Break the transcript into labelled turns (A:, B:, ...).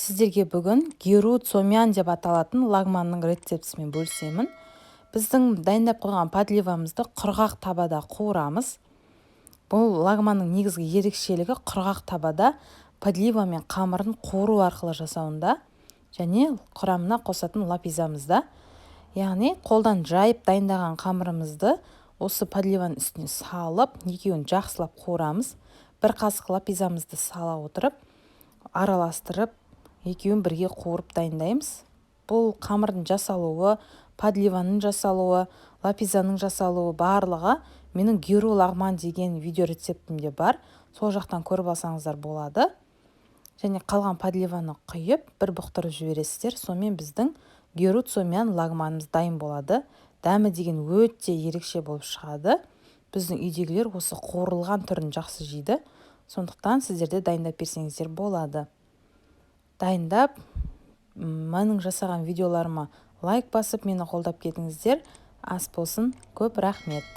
A: Сіздерге бүгін геру цомян деп аталатын лагманның рецептісімен бөлісемін. Біздің дайындап қойған подливамызды құрғақ табада қуырамыз. Бұл лагманның негізгі ерекшелігі құрғақ табада подлива мен қамырын қуыру арқылы жасауында және құрамына қосатын лапизамызда. Яғни қолдан жайып дайындаған қамырымызды осы подливаның үстіне салып, екеуін жақсылап қуырамыз. Бір қасық лапизамызды сала отырып, араластырып, екеуін бірге қуырып дайындаймыз. Бұл қамырдың жасалуы, подливаның жасалуы, лапизаның жасалуы барлығы менің геру лагман деген видео рецептімде бар. Сол жақтан көріп алсаңыздар болады. Және қалған подливаны құйып, бір бұқтырып жібересіздер. Сонымен біздің геру цомян лагманымыз дайын болады. Дәмі деген өте ерекше болып шығады. Біздің үйдегілер осы қуырылған түрін жақсы жейді. Сондықтан сіздерде дайындап берсеңіздер болады. Дайындап, менің жасаған видеоларыма лайк басып, мені қолдап кетіңіздер. Ас болсын. Көп рахмет.